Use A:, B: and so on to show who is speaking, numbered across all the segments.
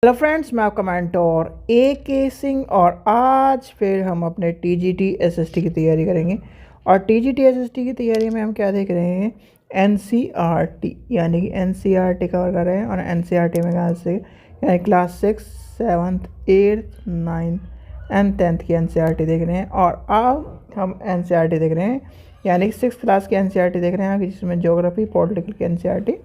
A: Hello friends, मैं आपका mentor AK Singh और आज फिर हम अपने TGT SST की तैयारी करेंगे। और TGT SST की तैयारी में हम क्या देख रहे हैं, NCERT यानी कि NCERT कवर कर रहे हैं। और NCERT में कहाँ से, यानी class 6, 7th, 8th, 9th and 10th की NCERT देख रहे हैं। और अब हम NCERT देख रहे हैं यानी कि 6th क्लास की NCERT देख रहे हैं, जिसमें ज्योग्राफी पॉलिटिकल की NCERT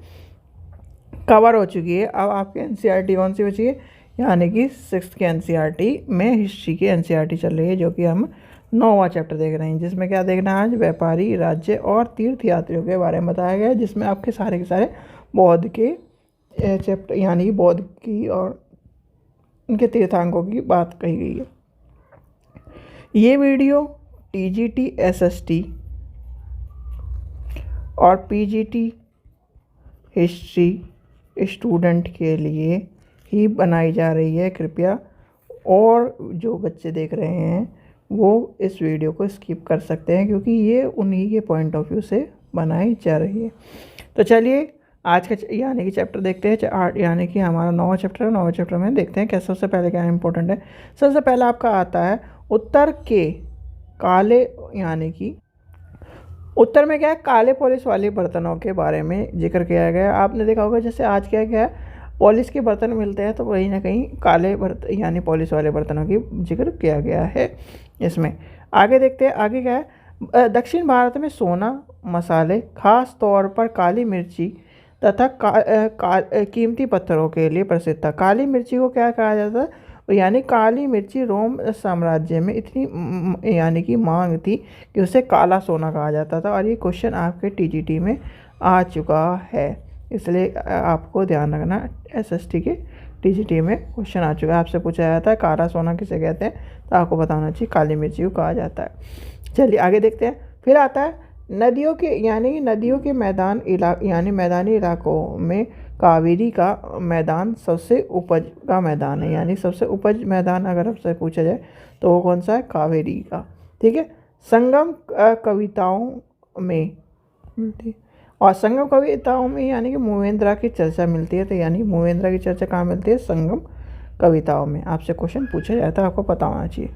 A: कवर हो चुकी है। अब आपकी NCERT कौन सी बची है, यानी कि 6th की NCERT में हिस्ट्री की NCERT चल रही है, जो कि हम 9वां चैप्टर देख रहे हैं। जिसमें क्या देखना है आज, व्यापारी, राज्य और तीर्थयात्रियों के बारे में बताया गया है, जिसमें आपके सारे के सारे बौद्ध के चैप्टर यानी कि बौद्ध की और उनके तीर्थांकों की बात कही गई है। ये वीडियो TGT SST और PGT हिस्ट्री स्टूडेंट के लिए ही बनाई जा रही है, कृपया। और जो बच्चे देख रहे हैं वो इस वीडियो को स्किप कर सकते हैं, क्योंकि ये उन्हीं के पॉइंट ऑफ व्यू से बनाई जा रही है। तो चलिए आज का यानी कि चैप्टर देखते हैं। यानी कि हमारा 9वां चैप्टर है। 9वें चैप्टर में देखते हैं क्या सबसे पहले क्या इंपॉर्टेंट है। सबसे पहले आपका आता है उत्तर के काले, यानी कि उत्तर में क्या है, काले पॉलिश वाले बर्तनों के बारे में जिक्र किया गया है। आपने देखा होगा जैसे आज क्या क्या है, पॉलिश के बर्तन मिलते हैं, तो कहीं ना कहीं काले बर्तन यानी पॉलिश वाले बर्तनों की जिक्र किया गया है इसमें। आगे देखते हैं, आगे क्या है, दक्षिण भारत में सोना, मसाले, खास तौर पर काली मिर्ची तथा कीमती पत्थरों के लिए प्रसिद्ध था। काली मिर्ची को क्या कहा जाता है, यानी काली मिर्ची रोम साम्राज्य में इतनी यानी कि मांग थी कि उसे काला सोना कहा जाता था। और ये क्वेश्चन आपके TGT में आ चुका है, इसलिए आपको ध्यान रखना। SST के TGT में क्वेश्चन आ चुका है, आपसे पूछा जाता है काला सोना किसे कहते हैं, तो आपको बताना चाहिए काली मिर्ची को कहा जाता है। चलिए आगे देखते हैं। फिर आता है नदियों के, यानी नदियों के मैदान यानी मैदानी इलाकों में कावेरी का मैदान सबसे उपज का मैदान है। यानी सबसे उपज मैदान अगर आपसे पूछा जाए तो वो कौन सा है, कावेरी का। ठीक है। संगम कविताओं में और संगम कविताओं में यानी कि मूवेंद्रा की चर्चा मिलती है। तो यानी मूवेंद्रा की चर्चा कहाँ मिलती है, संगम कविताओं में। आपसे क्वेश्चन पूछा जाता है, आपको पता होना चाहिए।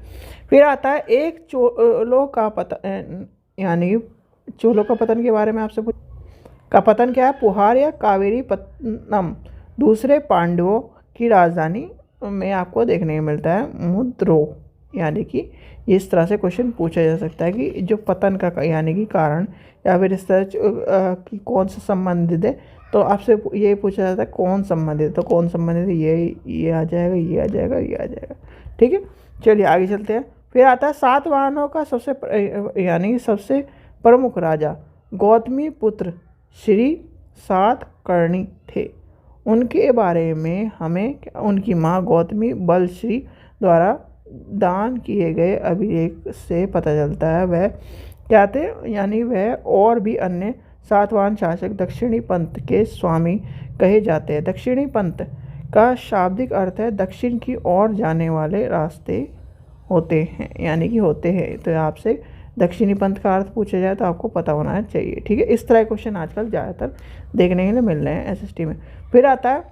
A: फिर आता है एक चोलों का पतन, यानी चोलों का पतन के बारे में आपसे का पतन क्या है, पुहार या कावेरी पत्तनम दूसरे पांडवों की राजधानी में आपको देखने को मिलता है, मुद्रो। यानी कि इस तरह से क्वेश्चन पूछा जा सकता है कि जो पतन का यानी कि कारण या फिर इस तरह कि कौन सा संबंधित है। तो आपसे ये पूछा जाता है कौन संबंधित है, तो कौन संबंधित है, ये आ जाएगा, ये आ जाएगा, ये आ जाएगा। ठीक है। चलिए आगे चलते हैं। फिर आता है सातवाहनों का यानी सबसे प्रमुख राजा गौतमी पुत्र श्री सातकर्णी थे। उनके बारे में हमें उनकी माँ गौतमी बलश्री द्वारा दान किए गए अभिलेख से पता चलता है वह क्या थे, यानी वह और भी अन्य सातवाहन शासक दक्षिणी पंथ के स्वामी कहे जाते हैं। दक्षिणी पंथ का शाब्दिक अर्थ है दक्षिण की ओर जाने वाले रास्ते होते हैं, यानी कि होते हैं। तो आपसे दक्षिणी पंथ का अर्थ पूछा जाए तो आपको पता होना चाहिए। ठीक है। इस तरह के क्वेश्चन आजकल ज़्यादातर देखने के लिए मिल रहे हैं SST में। फिर आता है,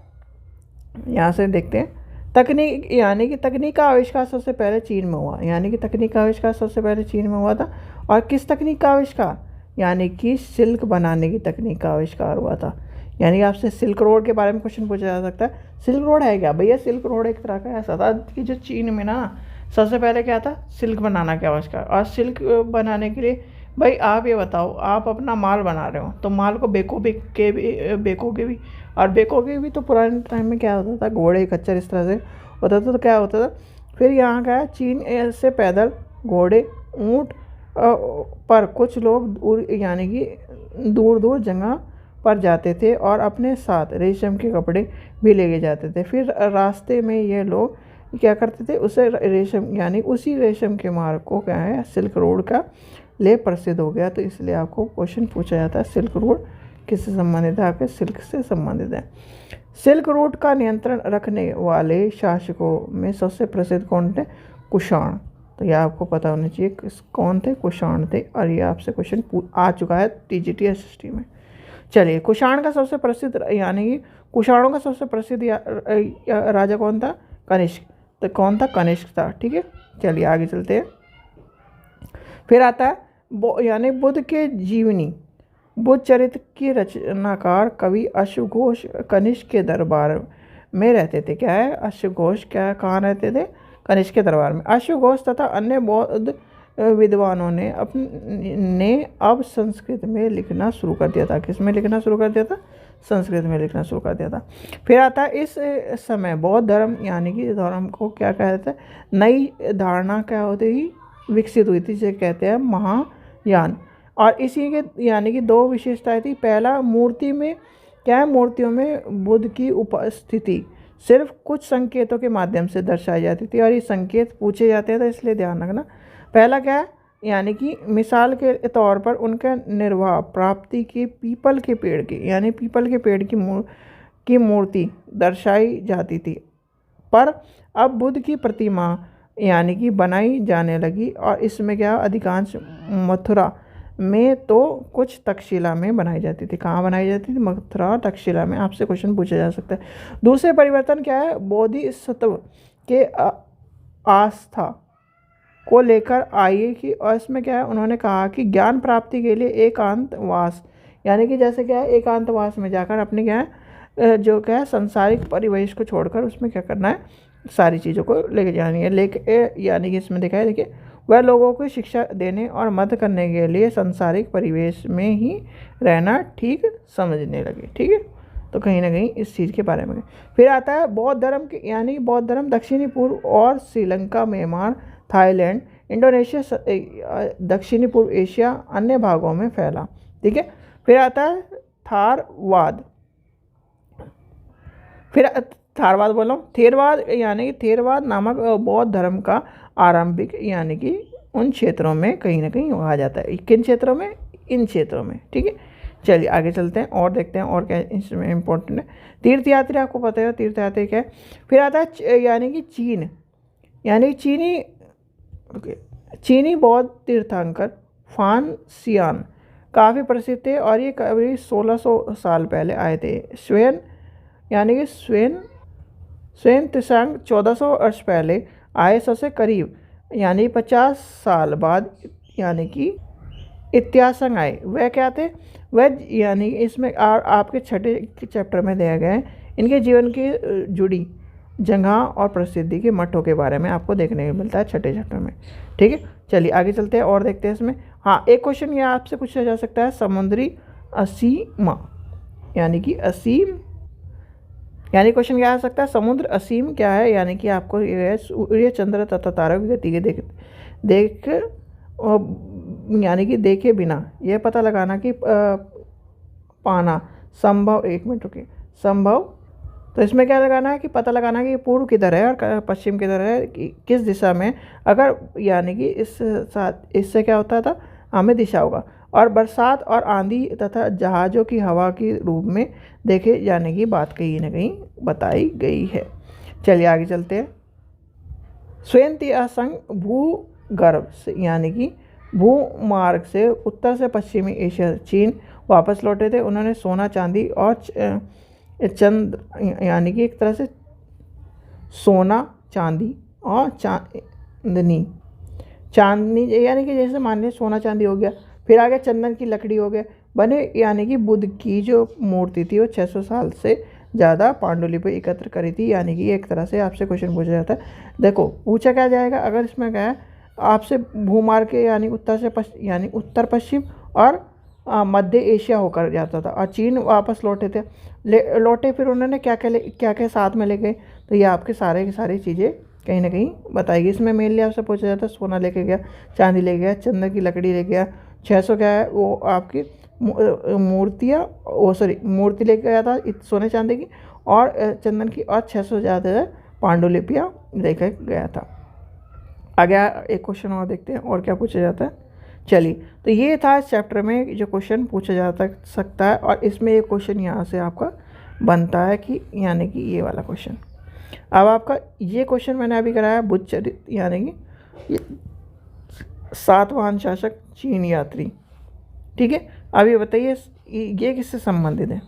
A: यहाँ से देखते हैं तकनीक, यानी कि तकनीक का आविष्कार सबसे पहले चीन में हुआ। यानी कि तकनीक का आविष्कार सबसे पहले चीन में हुआ था। और किस तकनीक का आविष्कार, यानी कि सिल्क बनाने की तकनीक का आविष्कार हुआ था। यानी आपसे सिल्क रोड के बारे में क्वेश्चन पूछा जा सकता है। सिल्क रोड है क्या भैया, सिल्क रोड एक तरह का ऐसा था कि जो चीन में ना सबसे पहले क्या था, सिल्क बनाना का आविष्कार। और सिल्क बनाने के लिए भाई आप ये बताओ, आप अपना माल बना रहे हो तो माल को बेकोगे भी, और बेकोगे भी तो पुराने टाइम में क्या होता था, घोड़े खच्चर इस तरह से होता था। तो क्या होता था, फिर यहाँ का चीन से पैदल, घोड़े, ऊँट पर कुछ लोग यानी कि दूर दूर जगह पर जाते थे और अपने साथ रेशम के कपड़े भी लेके जाते थे। फिर रास्ते में ये लोग क्या करते थे, उसे रेशम यानी उसी रेशम के मार्ग को क्या है, सिल्क रोड का ले प्रसिद्ध हो गया। तो इसलिए आपको क्वेश्चन पूछा जाता है सिल्क रोड किससे संबंधित है, आपके सिल्क से संबंधित है। सिल्क रोड का नियंत्रण रखने वाले शासकों में सबसे प्रसिद्ध कौन थे, कुषाण। तो यह आपको पता होना चाहिए कौन थे, कुषाण थे। और ये आपसे क्वेश्चन आ चुका है TGT SST में। चलिए, कुषाण का सबसे प्रसिद्ध यानी कि कुषाणों का सबसे प्रसिद्ध राजा कौन था? कनिष्क। तो कौन था? कनिष्क था। ठीक है, चलिए आगे चलते हैं। फिर आता है यानी बुद्ध के जीवनी, बुद्ध चरित्र की रचनाकार कवि अश्वघोष कनिष्क के दरबार में रहते थे। क्या है? अश्वघोष क्या कहाँ रहते थे? कनिष्क के दरबार में। अश्वघोष तथा अन्य बौद्ध विद्वानों ने अब संस्कृत में लिखना शुरू कर दिया था। किस में लिखना शुरू कर दिया था? संस्कृत में लिखना शुरू कर दिया था। फिर आता है इस समय बौद्ध धर्म यानी कि धर्म को क्या कहते हैं? नई धारणा क्या होती ही विकसित हुई थी, जिसे कहते हैं महायान। और इसी के यानी कि दो विशेषताएं थी। पहला, मूर्ति में क्या है? मूर्तियों में बुद्ध की उपस्थिति सिर्फ कुछ संकेतों के माध्यम से दर्शाई जाती थी और ये संकेत पूछे जाते थे, इसलिए ध्यान रखना। पहला क्या है? यानी कि मिसाल के तौर पर उनका निर्वाह प्राप्ति के पीपल के पेड़ की यानी पीपल के पेड़ की मूर्ति दर्शाई जाती थी। पर अब बुद्ध की प्रतिमा यानी कि बनाई जाने लगी और इसमें क्या, अधिकांश मथुरा में तो कुछ तक्षशिला में बनाई जाती थी। कहाँ बनाई जाती थी? मथुरा और तक्षशिला में। आपसे क्वेश्चन पूछा जा सकता है। दूसरे परिवर्तन क्या है? बोधिसत्व के आस्था को लेकर आइए कि, और इसमें क्या है? उन्होंने कहा कि ज्ञान प्राप्ति के लिए एकांतवास यानी कि जैसे क्या है, एकांतवास में जाकर अपने क्या है, जो क्या है, संसारिक परिवेश को छोड़कर उसमें क्या करना है, सारी चीज़ों को लेके जानी है। यानी कि इसमें देखा है, देखिए, वह लोगों को शिक्षा देने और मदद करने के लिए सांसारिक परिवेश में ही रहना ठीक समझने लगे। ठीक है, तो कहीं ना कहीं इस चीज़ के बारे में। फिर आता है बौद्ध धर्म के यानी बौद्ध धर्म दक्षिणी पूर्व और श्रीलंका, म्यांमार, थाईलैंड, इंडोनेशिया, दक्षिणी पूर्व एशिया अन्य भागों में फैला। ठीक है, फिर आता है थारवाद। फिर थारवाद बोला हूँ, थेरवाद यानी कि थेरवाद नामक बौद्ध धर्म का आरंभिक यानी कि उन क्षेत्रों में कहीं ना कहीं आ जाता है। किन क्षेत्रों में? इन क्षेत्रों में। ठीक है, चलिए आगे चलते हैं और देखते हैं और क्या इसमें इम्पोर्टेंट है। तीर्थयात्री, आपको पता है तीर्थयात्री क्या है। फिर आता है यानी कि चीन यानी चीनी बौद्ध तीर्थंकर फान सियान काफ़ी प्रसिद्ध थे और ये करीब 1600 साल पहले आए थे। स्वेन यानी कि स्वेन त्सांग 1400 वर्ष पहले आए, सबसे करीब यानी 50 साल बाद यानी कि इत्यासंग आए। वह क्या थे? वह यानी इसमें आपके छठे चैप्टर में दिया गया है, इनके जीवन की जुड़ी जगह और प्रसिद्धि के मठों के बारे में आपको देखने को मिलता है छठे चैप्टर में। ठीक है, चलिए आगे चलते हैं और देखते हैं इसमें। हाँ, एक क्वेश्चन ये आपसे पूछा जा सकता है, समुद्री असीमा यानी कि असीम यानी क्वेश्चन क्या आ सकता है? समुद्र असीम क्या है? यानी कि आपको ये है सूर्य, चंद्र तथा तारों की गति के देख यानी कि देखे बिना यह पता लगाना कि पाना संभव, एक मिनट रुकिए, संभव, तो इसमें क्या लगाना है कि पता लगाना है कि पूर्व किधर है और पश्चिम किधर है, किस दिशा में। अगर यानी कि इससे क्या होता था, हमें दिशा होगा। और बरसात और आंधी तथा जहाज़ों की हवा के रूप में देखे जाने की बात कहीं ना कहीं बताई गई है। चलिए आगे चलते हैं। स्वेन त्सांग भूगर्भ से यानी कि भूमार्ग से उत्तर से पश्चिमी एशिया, चीन वापस लौटे थे। उन्होंने सोना, चांदी और चंद्र यानी कि एक तरह से सोना, चांदी और चांदनी यानी कि जैसे मान लीजिए सोना चांदी हो गया, फिर आगे चंदन की लकड़ी हो गया बने, यानी कि बुद्ध की जो मूर्ति थी वो 600 साल से ज़्यादा पांडुलिपि एकत्र करी थी। यानी कि एक तरह से आपसे क्वेश्चन पूछा जाता है। देखो पूछा क्या जाएगा अगर इसमें क्या है आपसे, भूमार्ग के यानी उत्तर से यानी उत्तर पश्चिम और मध्य एशिया होकर जाता था। और चीन वापस लौटे थे, लौटे फिर उन्होंने क्या क्या साथ में ले गए, तो ये आपके सारे की सारी चीज़ें कहीं ना कहीं बताएगी। इसमें मेनली आपसे पूछा जाता है सोना लेके गया, चांदी ले गया, चंदन की लकड़ी ले गया, 600 क्या है वो आपकी मूर्ति लेके गया था सोने चांदी की और चंदन की, और 600 ज़्यादा पांडुलिपियाँ लेकर गया था। आगे एक क्वेश्चन और देखते हैं और क्या पूछा जाता है। चलिए, तो ये था इस चैप्टर में जो क्वेश्चन पूछा जा सकता है। और इसमें एक क्वेश्चन यहाँ से आपका बनता है कि यानी कि ये वाला क्वेश्चन। अब आपका ये क्वेश्चन मैंने अभी कराया, बुद्ध चरित्र यानी कि 7वां शासक चीन यात्री। ठीक है, अब ये बताइए ये किससे संबंधित है,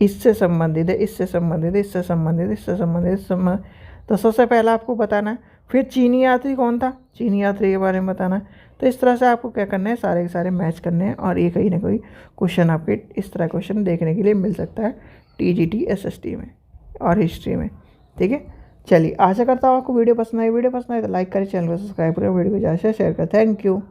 A: इससे संबंधित है, इससे संबंधित है, इससे संबंधित, इससे संबंधित, इससे संबंधित। तो सबसे पहला आपको बताना है। फिर चीनी यात्री कौन था, चीनी यात्री के बारे में बताना है। तो इस तरह से आपको क्या करना है, सारे के सारे मैच करने हैं और ये कहीं ना कोई क्वेश्चन आपके इस तरह क्वेश्चन देखने के लिए मिल सकता है TGT SST में और हिस्ट्री में। ठीक है, चलिए आशा करता हूँ आपको वीडियो पसंद आई। वीडियो पसंद आए तो लाइक करें, चैनल को सब्सक्राइब करें, वीडियो को ज़्यादा से शेयर करें। Thank you.